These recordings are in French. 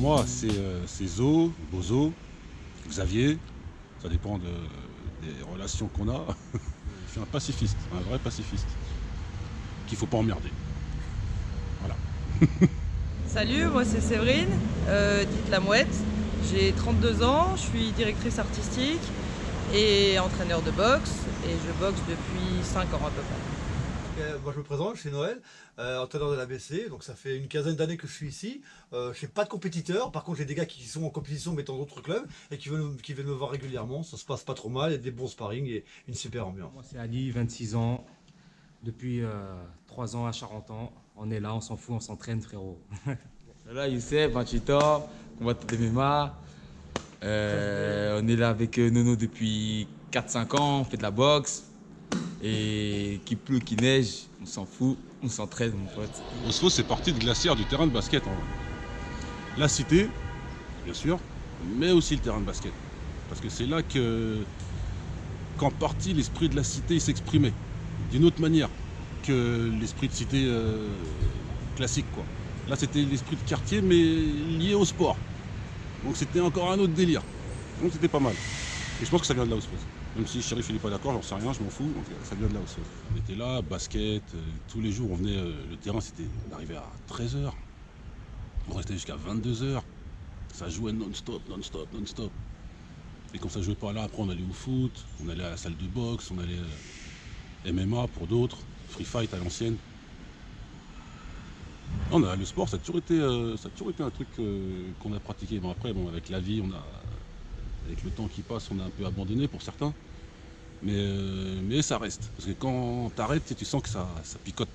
moi, c'est Zo, Bozo, Xavier. Ça dépend des relations qu'on a. Je suis un pacifiste, un vrai pacifiste. Qu'il faut pas emmerder. Voilà. Salut, moi c'est Séverine, dite la Mouette. J'ai 32 ans, je suis directrice artistique et entraîneur de boxe. Et je boxe depuis 5 ans à peu près. Moi je me présente, je suis Noël, entraîneur de l'ABC, donc ça fait une quinzaine d'années que je suis ici. Je n'ai pas de compétiteurs, par contre j'ai des gars qui sont en compétition mais dans d'autres clubs et qui viennent me voir régulièrement. Ça se passe pas trop mal, il y a des bons sparring et une super ambiance. Moi c'est Ali, 26 ans, depuis 3 ans à Charenton. On est là, on s'en fout, on s'entraîne frérot. Là Youssef, 28 ans, combattant de MMA. On est là avec Nono depuis 4-5 ans, on fait de la boxe. Et qu'il pleut, qu'il neige, on s'en fout, on s'entraîne mon pote. Osfos, c'est parti de glacière du terrain de basket en vrai. La cité, bien sûr, mais aussi le terrain de basket. Parce que c'est là qu'en partie l'esprit de la cité s'exprimait d'une autre manière que l'esprit de cité classique, quoi. Là c'était l'esprit de quartier mais lié au sport. Donc c'était encore un autre délire. Donc c'était pas mal. Et je pense que ça vient de là Osfos. Même si Chérif il n'est pas d'accord, j'en sais rien, je m'en fous, donc ça vient de là aussi. On était là, basket, tous les jours on venait, le terrain c'était, on arrivait à 13h, on restait jusqu'à 22h, ça jouait non-stop, non-stop, non-stop. Et quand ça jouait pas là, après on allait au foot, on allait à la salle de boxe, on allait MMA pour d'autres, free fight à l'ancienne. Non, le sport ça a toujours été un truc qu'on a pratiqué. Bon après, avec la vie, avec le temps qui passe, on a un peu abandonné pour certains. Mais ça reste. Parce que quand t'arrêtes, tu sens que ça picote.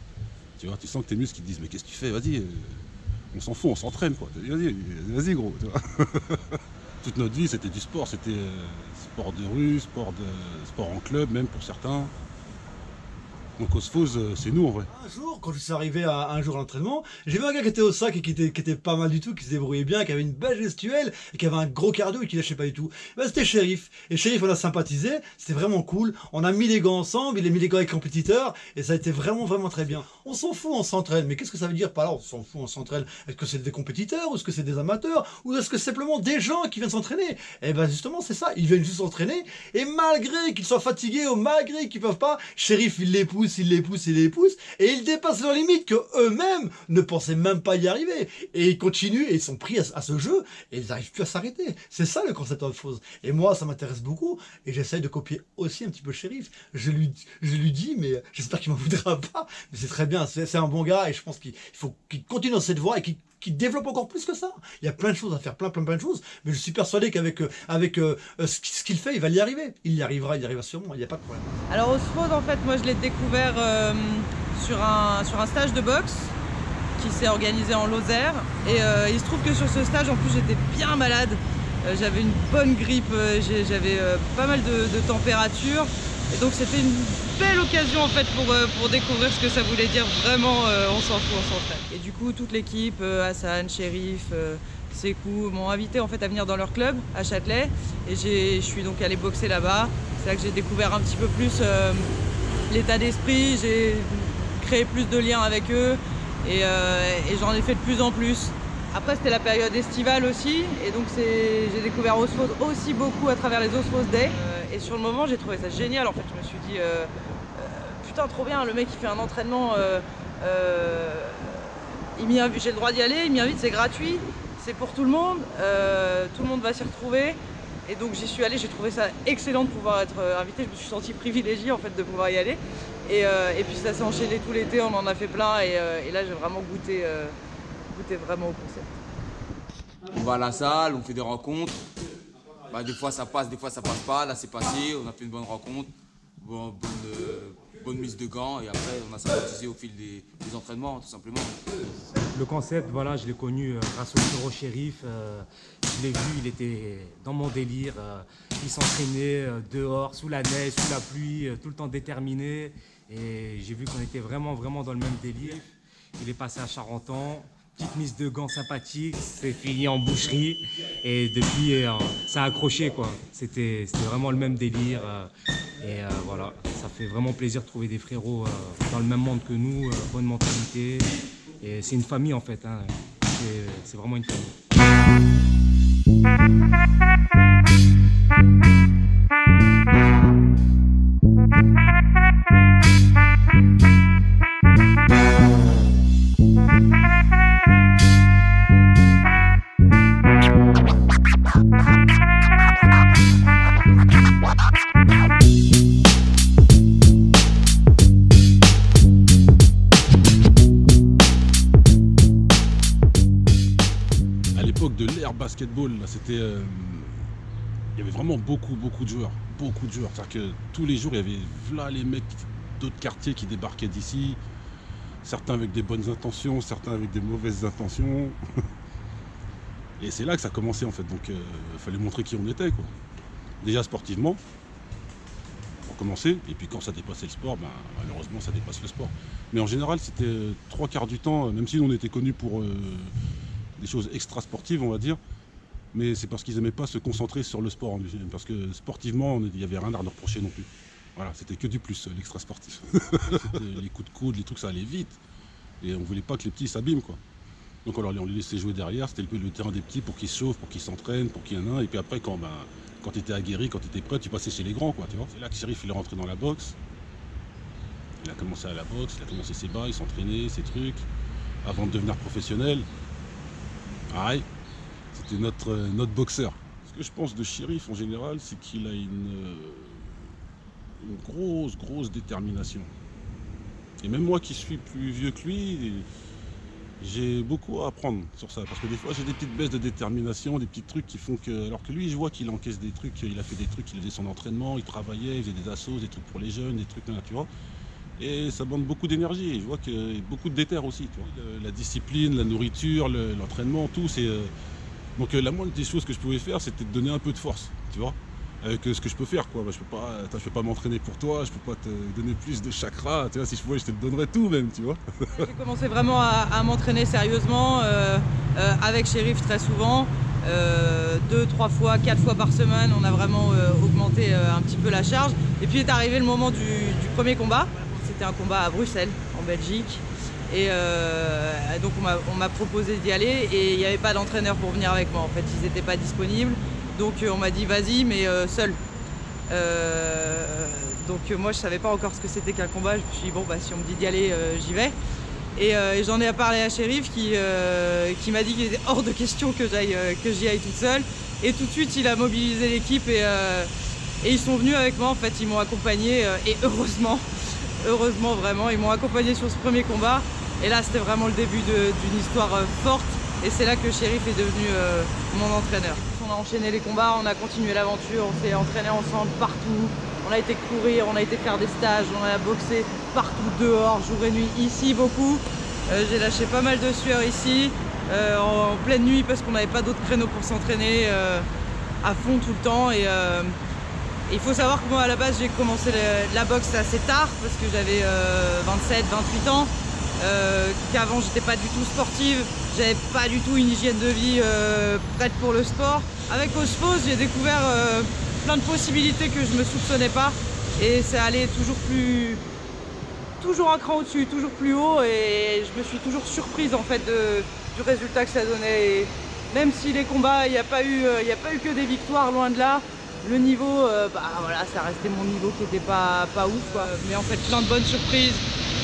Tu vois, tu sens que tes muscles qui te disent mais qu'est-ce que tu fais, vas-y, on s'en fout, on s'entraîne quoi. Vas-y gros. Tu vois. Toute notre vie c'était du sport, c'était sport de rue, sport en club même pour certains. Donc Osfos, c'est nous en vrai. Un jour, quand je suis arrivé à un jour à l'entraînement, j'ai vu un gars qui était au sac et qui était pas mal du tout, qui se débrouillait bien, qui avait une belle gestuelle et qui avait un gros cardio et qui lâchait pas du tout. Ben, c'était Chérif. Et Chérif, on a sympathisé, c'était vraiment cool. On a mis les gants ensemble, il a mis les gants avec compétiteurs et ça a été vraiment, vraiment très bien. On s'en fout, on s'entraîne. Mais qu'est-ce que ça veut dire par là, on s'en fout, on s'entraîne? Est-ce que c'est des compétiteurs ou est-ce que c'est des amateurs ou est-ce que c'est simplement des gens qui viennent s'entraîner? Et ben justement, c'est ça. Ils viennent juste s'entraîner et malgré qu'ils soient fatigués ou malgré qu'ils peuvent pas, Chérif, il les pousse, et ils dépassent leurs limites que eux-mêmes ne pensaient même pas y arriver. Et ils continuent et ils sont pris à ce jeu et ils n'arrivent plus à s'arrêter. C'est ça le concept Osfos. Et moi, ça m'intéresse beaucoup et j'essaye de copier aussi un petit peu Chérif. Je lui dis, mais j'espère qu'il m'en voudra pas. Mais c'est très bien, c'est un bon gars et je pense qu'il faut qu'il continue dans cette voie et qu'il développe encore plus que ça. Il y a plein de choses à faire, plein de choses, mais je suis persuadé qu'avec ce qu'il fait, il va y arriver. Il y arrivera sûrement, il n'y a pas de problème. Alors Osfos, en fait, moi je l'ai découvert sur un stage de boxe qui s'est organisé en Lozère. Et il se trouve que sur ce stage, en plus, j'étais bien malade. J'avais une bonne grippe, j'avais pas mal de température. Et donc c'était une belle occasion en fait pour découvrir ce que ça voulait dire vraiment on s'en fout, on s'entraîne. Et du coup toute l'équipe, Hassan, Chérif, Sekou m'ont invité en fait à venir dans leur club à Châtelet et je suis donc allé boxer là-bas. C'est là que j'ai découvert un petit peu plus l'état d'esprit, j'ai créé plus de liens avec eux et j'en ai fait de plus en plus. Après c'était la période estivale aussi et donc j'ai découvert Osfos aussi beaucoup à travers les Osfos Day. Et sur le moment j'ai trouvé ça génial en fait, je me suis dit putain trop bien, le mec il fait un entraînement, j'ai le droit d'y aller, il m'invite, c'est gratuit, c'est pour tout le monde va s'y retrouver. Et donc j'y suis allée, j'ai trouvé ça excellent de pouvoir être invitée, je me suis sentie privilégiée en fait de pouvoir y aller. Et puis ça s'est enchaîné tout l'été, on en a fait plein et là j'ai vraiment goûté vraiment au concept. On va à la salle, on fait des rencontres. Bah, des fois ça passe, des fois ça passe pas. Là c'est passé, on a fait une bonne rencontre, bonne mise de gants et après on a sympathisé au fil des entraînements tout simplement. Le concept, voilà, je l'ai connu grâce au frérot Chérif. Je l'ai vu, il était dans mon délire. Il s'entraînait dehors, sous la neige, sous la pluie, tout le temps déterminé. Et j'ai vu qu'on était vraiment dans le même délire. Il est passé à Charenton. Petite mise de gants sympathique, c'est fini en boucherie et depuis ça a accroché quoi. C'était vraiment le même délire et voilà, ça fait vraiment plaisir de trouver des frérots dans le même monde que nous, bonne mentalité et c'est une famille en fait, hein. C'est vraiment une famille. À l'époque de l'ère basketball, là, c'était, il y avait vraiment beaucoup de joueurs. C'est-à-dire que tous les jours, il y avait là les mecs d'autres quartiers qui débarquaient d'ici. Certains avec des bonnes intentions, certains avec des mauvaises intentions. Et c'est là que ça commençait en fait. Donc il fallait montrer qui on était, quoi. Déjà sportivement, pour commencer. Et puis quand ça dépassait le sport, ben, malheureusement ça dépasse le sport. Mais en général, c'était 3/4 du temps, même si on était connus pour des choses extra-sportives, on va dire. Mais c'est parce qu'ils n'aimaient pas se concentrer sur le sport. Parce que sportivement, il n'y avait rien à leur reprocher non plus. Voilà, c'était que du plus, l'extra sportif. Les coups de coude, les trucs, ça allait vite. Et on voulait pas que les petits s'abîment, quoi. Donc alors, on les laissait jouer derrière, c'était le terrain des petits pour qu'ils se chauffent, pour qu'ils s'entraînent, pour qu'il y en ait un. Et puis après, quand tu étais aguerri, quand tu étais prêt, tu passais chez les grands, quoi, tu vois. C'est là que Chérif, il est rentré dans la boxe. Il a commencé à la boxe, il a commencé ses bails, s'entraîner, ses trucs, avant de devenir professionnel. Pareil, c'était notre boxeur. Ce que je pense de Chérif en général, c'est qu'il a une grosse détermination. Et même moi qui suis plus vieux que lui, j'ai beaucoup à apprendre sur ça. Parce que des fois j'ai des petites baisses de détermination, des petits trucs qui font que... Alors que lui, je vois qu'il encaisse des trucs, il a fait des trucs, il faisait son entraînement, il travaillait, il faisait des assos, des trucs pour les jeunes, des trucs là, tu vois. Et ça demande beaucoup d'énergie, et je vois qu'il y a beaucoup de déter aussi, tu vois. La discipline, la nourriture, l'entraînement, tout, c'est... Donc la moindre des choses que je pouvais faire, c'était de donner un peu de force, tu vois. Avec ce que je peux faire, quoi. Bah, je peux pas m'entraîner pour toi, je peux pas te donner plus de chakra, tu vois. Si je pouvais, je te donnerais tout même, tu vois. J'ai commencé vraiment à m'entraîner sérieusement avec Chérif très souvent. 2, 3 fois, 4 fois par semaine, on a vraiment augmenté un petit peu la charge. Et puis est arrivé le moment du premier combat. C'était un combat à Bruxelles, en Belgique. Et donc on m'a proposé d'y aller et il n'y avait pas d'entraîneur pour venir avec moi. En fait, ils n'étaient pas disponibles. Donc on m'a dit vas-y, mais seul. Donc moi je savais pas encore ce que c'était qu'un combat. Je me suis dit bon bah si on me dit d'y aller, j'y vais. Et j'en ai parlé à Chérif qui m'a dit qu'il était hors de question que j'y aille toute seule. Et tout de suite il a mobilisé l'équipe et ils sont venus avec moi en fait, ils m'ont accompagné et heureusement vraiment, ils m'ont accompagné sur ce premier combat. Et là c'était vraiment le début d'une histoire forte et c'est là que Chérif est devenu mon entraîneur. On a enchaîné les combats, on a continué l'aventure, on s'est entraîné ensemble partout. On a été courir, on a été faire des stages, on a boxé partout dehors, jour et nuit, ici beaucoup. J'ai lâché pas mal de sueur ici, en pleine nuit parce qu'on n'avait pas d'autres créneaux pour s'entraîner à fond tout le temps. Et il faut savoir que moi à la base j'ai commencé la boxe assez tard parce que j'avais 27, 28 ans. Qu'avant j'étais pas du tout sportive, j'avais pas du tout une hygiène de vie prête pour le sport. Avec Osphose j'ai découvert plein de possibilités que je me soupçonnais pas et c'est allé toujours un cran au-dessus, toujours plus haut et je me suis toujours surprise en fait du résultat que ça donnait. Et même si les combats, il n'y a pas eu que des victoires, loin de là. Le niveau, voilà, ça restait mon niveau qui n'était pas ouf quoi. Mais en fait plein de bonnes surprises,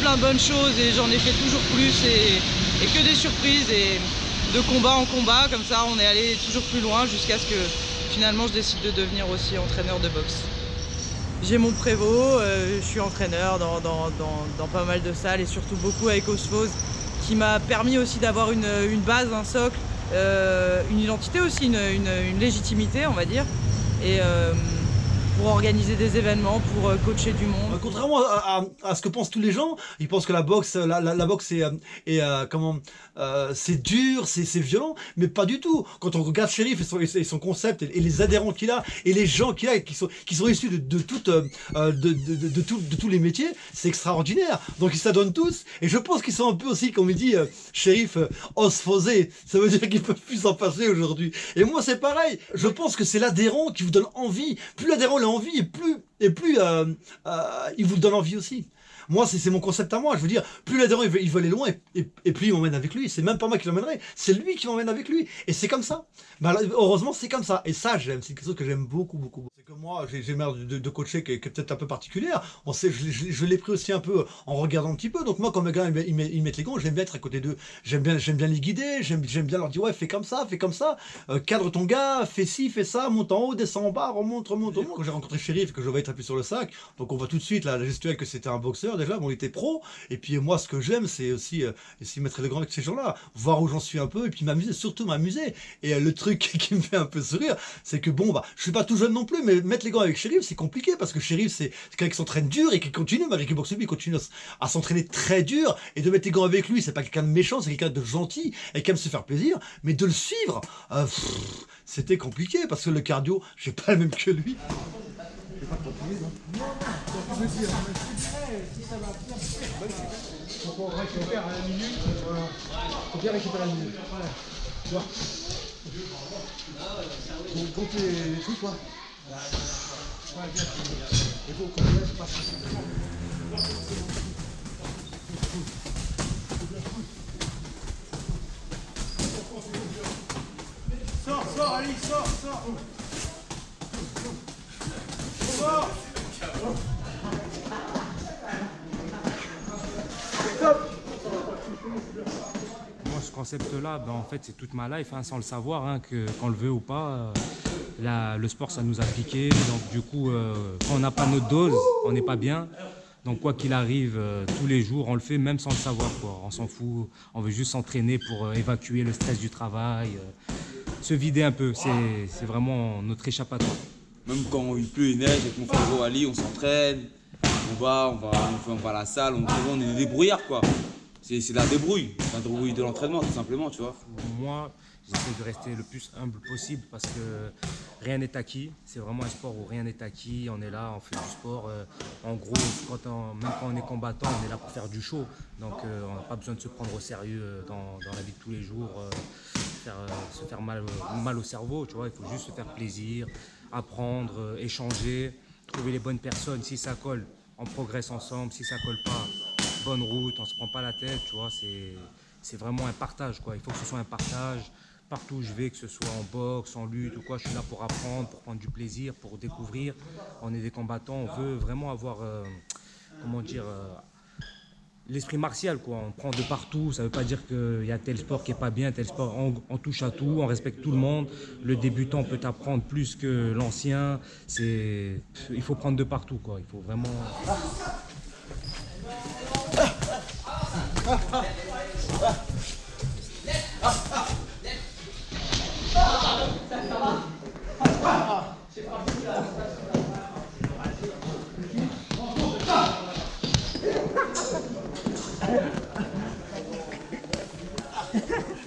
plein de bonnes choses et j'en ai fait toujours plus et que des surprises et de combat en combat, comme ça on est allé toujours plus loin jusqu'à ce que finalement je décide de devenir aussi entraîneur de boxe. J'ai mon prévôt, je suis entraîneur dans pas mal de salles et surtout beaucoup avec Osphose qui m'a permis aussi d'avoir une base, un socle, une identité aussi, une légitimité on va dire. Et pour organiser des événements, pour coacher du monde. Contrairement à ce que pensent tous les gens, ils pensent que la boxe, la boxe c'est dur, c'est violent, mais pas du tout. Quand on regarde Chérif et son concept et les adhérents qu'il a et les gens qu'il a qui sont issus de tous les métiers, c'est extraordinaire. Donc ils s'adonnent tous et je pense qu'ils sont un peu aussi, comme il dit Chérif, osphosés. Ça veut dire qu'ils peuvent plus s'en passer aujourd'hui. Et moi c'est pareil. Je pense que c'est l'adhérent qui vous donne envie. Plus l'adhérent a envie et plus il vous donne envie aussi. Moi, c'est mon concept à moi. Je veux dire, plus l'adhérent il veut aller loin et plus il m'emmène avec lui. C'est même pas moi qui l'emmènerai, c'est lui qui m'emmène avec lui. Et c'est comme ça. Bah, heureusement, c'est comme ça. Et ça, j'aime. C'est quelque chose que j'aime beaucoup, beaucoup. C'est que moi, j'ai une manière de coacher qui est peut-être un peu particulière. On sait, je l'ai pris aussi un peu en regardant un petit peu. Donc moi, quand mes gars ils mettent les gants, j'aime bien être à côté d'eux. J'aime bien les guider. J'aime bien leur dire ouais, fais comme ça. Cadre ton gars, fais ci, fais ça, monte en haut, descend en bas, remonte. Quand j'ai rencontré Shérif et que je vais être appuyé sur le sac, donc on voit tout de suite là, la gestuelle que c'était un boxeur déjà. Bon, il était pro. Et puis moi, ce que j'aime, c'est aussi mettre les gants avec ces gens-là, voir où j'en suis un peu et puis m'amuser, surtout m'amuser. Et le truc qui me fait un peu sourire, c'est que bon, bah, je suis pas tout jeune non plus, mais mettre les gants avec Shérif, c'est compliqué parce que Shérif, c'est quelqu'un qui s'entraîne dur et qui continue, malgré qu'il boxe lui, il continue à s'entraîner très dur. Et de mettre les gants avec lui, c'est pas quelqu'un de méchant, c'est quelqu'un de gentil et qui aime se faire plaisir, mais de le suivre, c'était compliqué parce que le cardio, j'ai pas le même que lui. On récupère à la minute, voilà. Faut bien récupérer à la minute. Voilà. Tu vois. Donc compte les trucs, quoi. Ouais, bien. Il faut qu'on laisse passer. Sors, Ali, sors. Sors. Moi, ce concept-là, ben, en fait, c'est toute ma life, hein, sans le savoir, hein, qu'on le veut ou pas. Le sport, ça nous a piqué. Donc, du coup, quand on n'a pas notre dose, on n'est pas bien. Donc, quoi qu'il arrive, tous les jours, on le fait même sans le savoir, quoi. On s'en fout. On veut juste s'entraîner pour évacuer le stress du travail, se vider un peu. C'est vraiment notre échappatoire. Même quand il pleut et neige avec mon frère Ali, on s'entraîne, on va à la salle, on est des débrouillards quoi. C'est la débrouille de l'entraînement tout simplement, tu vois. Moi, j'essaie de rester le plus humble possible parce que rien n'est acquis. C'est vraiment un sport où rien n'est acquis. On est là, on fait du sport. En gros, même quand on est combattant, on est là pour faire du show. Donc on n'a pas besoin de se prendre au sérieux dans la vie de tous les jours, se faire mal au cerveau, tu vois. Il faut juste se faire plaisir, apprendre, échanger, trouver les bonnes personnes. Si ça colle, on progresse ensemble. Si ça colle pas, bonne route, on se prend pas la tête, tu vois. C'est vraiment un partage, quoi. Il faut que ce soit un partage. Partout où je vais, que ce soit en boxe, en lutte ou quoi, je suis là pour apprendre, pour prendre du plaisir, pour découvrir. On est des combattants, on veut vraiment avoir, l'esprit martial, quoi. On prend de partout, ça ne veut pas dire qu'il y a tel sport qui n'est pas bien, tel sport, on touche à tout, on respecte tout le monde. Le débutant peut apprendre plus que l'ancien. Il faut prendre de partout, quoi. Il faut vraiment...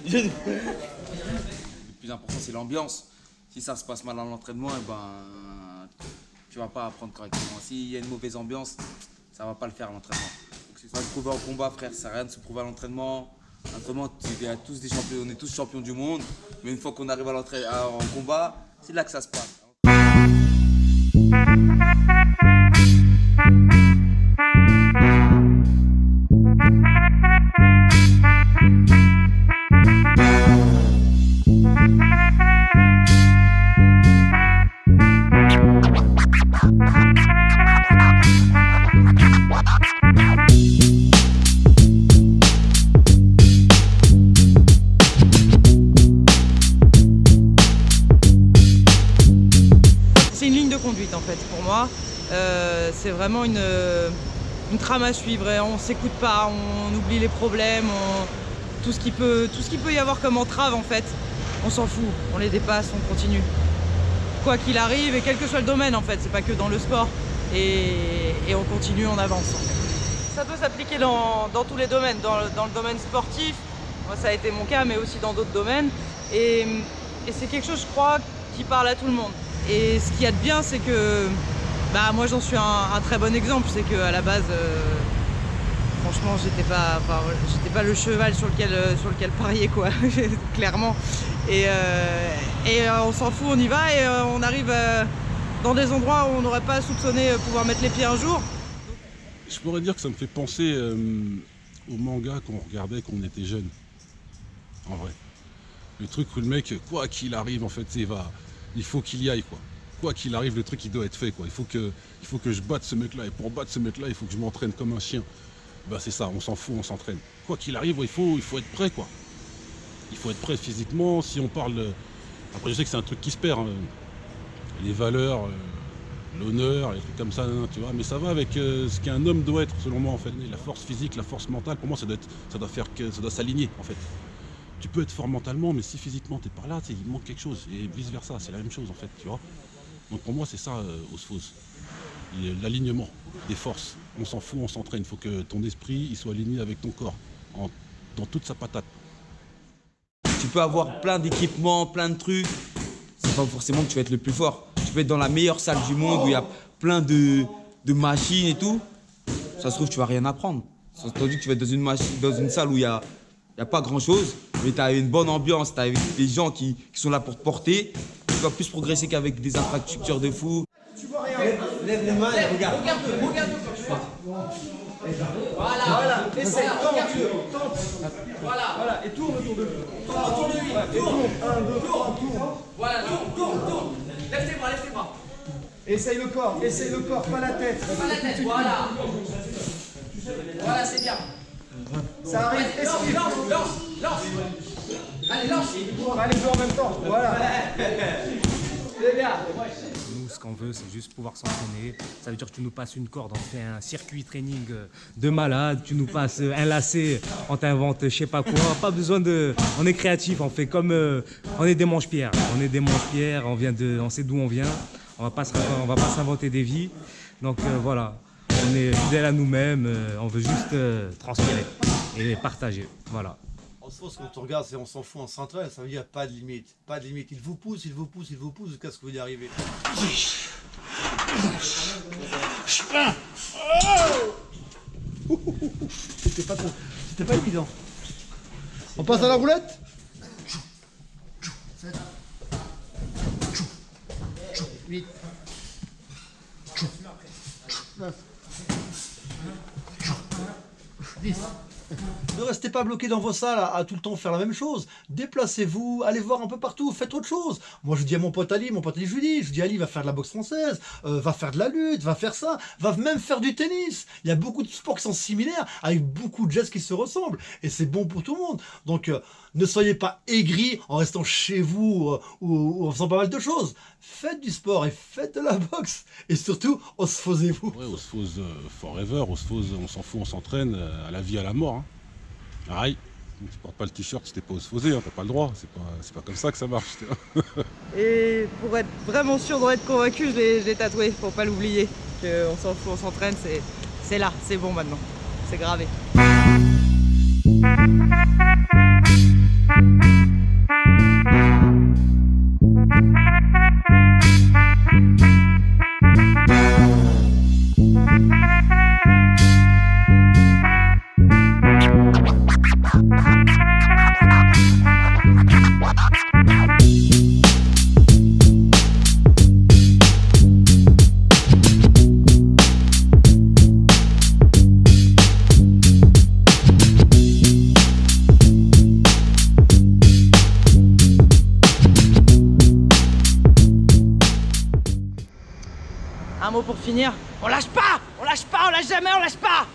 Le plus important c'est l'ambiance. Si ça se passe mal à l'entraînement, tu vas pas apprendre correctement. S'il y a une mauvaise ambiance, ça va pas le faire à l'entraînement. Donc c'est ça le prouver en combat, frère, ça sert à rien de se prouver à l'entraînement. L'entraînement, on est tous champions du monde, mais une fois qu'on arrive en combat, c'est là que ça se passe. En fait, pour moi, c'est vraiment une trame à suivre et on s'écoute pas, on oublie les problèmes, tout ce qui peut y avoir comme entrave en fait, on s'en fout, on les dépasse, on continue. Quoi qu'il arrive et quel que soit le domaine en fait, c'est pas que dans le sport et on continue, on avance en fait. Ça peut s'appliquer dans tous les domaines, dans le domaine sportif, moi ça a été mon cas, mais aussi dans d'autres domaines et c'est quelque chose je crois qui parle à tout le monde. Et ce qu'il y a de bien, c'est que moi j'en suis un très bon exemple, c'est qu'à la base, franchement, j'étais pas le cheval sur lequel parier quoi, clairement. Et on s'en fout, on y va et on arrive dans des endroits où on n'aurait pas soupçonné pouvoir mettre les pieds un jour. Je pourrais dire que ça me fait penser au manga qu'on regardait quand on était jeune. En vrai. Le truc où le mec, quoi qu'il arrive, en fait, il faut qu'il y aille, quoi. Quoi qu'il arrive, le truc, il doit être fait, quoi. Il faut que je batte ce mec-là. Et pour battre ce mec-là, il faut que je m'entraîne comme un chien. Ben, c'est ça, on s'en fout, on s'entraîne. Quoi qu'il arrive, il faut être prêt, quoi. Il faut être prêt physiquement. Si on parle... Après, je sais que c'est un truc qui se perd. Hein. Les valeurs, l'honneur, les trucs comme ça, tu vois. Mais ça va avec ce qu'un homme doit être, selon moi, en fait. La force physique, la force mentale, pour moi, ça doit s'aligner, en fait. Tu peux être fort mentalement, mais si physiquement t'es pas là, il manque quelque chose. Et vice versa, c'est la même chose en fait, tu vois. Donc pour moi c'est ça Osphose. L'alignement des forces. On s'en fout, on s'entraîne. Il faut que ton esprit il soit aligné avec ton corps, dans toute sa patate. Tu peux avoir plein d'équipements, plein de trucs. C'est pas forcément que tu vas être le plus fort. Tu peux être dans la meilleure salle du monde où il y a plein de machines et tout. Ça se trouve tu vas rien apprendre. Tandis que tu vas être dans une salle où il y a pas grand chose, mais tu as une bonne ambiance, tu as des gens qui sont là pour te porter. Tu vas plus progresser qu'avec des infrastructures de fou. Tu vois rien. Lève les mains et regarde. Regarde comme tu fais. Voilà. Essaye, tente. Voilà. Et tourne autour de lui. Tourne de lui. Et tourne. 1, 2, 3, tourne. Voilà, tourne. Lève tes bras. Essaye le corps, pas la tête. Pas la tête, voilà. Voilà, c'est bien. Ça arrive, esquive. Lance. Allez, lance. Allez, deux en même temps. Voilà. C'est bien. Nous, ce qu'on veut, c'est juste pouvoir s'entraîner. Ça veut dire que tu nous passes une corde, on te fait un circuit training de malade. Tu nous passes un lacet, on t'invente je sais pas quoi. Pas besoin de... On est créatif, on fait comme... on est des manche-pierres. On sait d'où on vient. On va pas s'inventer des vies. Donc voilà, on est fidèles à nous-mêmes. On veut juste transpirer et partager. Voilà. Osphose, quand on te regarde, c'est on s'en fout, on s'entraîne, ça veut dire pas de limite. Pas de limite. Il vous pousse jusqu'à ce que vous y arrivez. C'était pas évident. On passe à la roulette? 7, 8, 9, 10. Ne restez pas bloqués dans vos salles à tout le temps faire la même chose. Déplacez-vous, allez voir un peu partout, faites autre chose. Moi je dis à mon pote Ali Julie, je dis Ali va faire de la boxe française, va faire de la lutte, va faire ça, va même faire du tennis. Il y a beaucoup de sports qui sont similaires, avec beaucoup de gestes qui se ressemblent. Et c'est bon pour tout le monde. Donc ne soyez pas aigris en restant chez vous ou en faisant pas mal de choses. Faites du sport et faites de la boxe. Et surtout, osphosez-vous. Ouais, Osphose forever, Osphose on s'en fout, on s'entraîne à la vie, à la mort. Hein. Pareil, tu portes pas le t-shirt si t'es pas osphosé, hein, t'as pas le droit, c'est pas comme ça que ça marche. Et pour être vraiment sûr d'en être convaincu, je l'ai tatoué, faut pas l'oublier. On s'en fout, on s'entraîne, c'est là, c'est bon maintenant, c'est gravé. Un mot pour finir, on lâche pas, on lâche jamais, on lâche pas.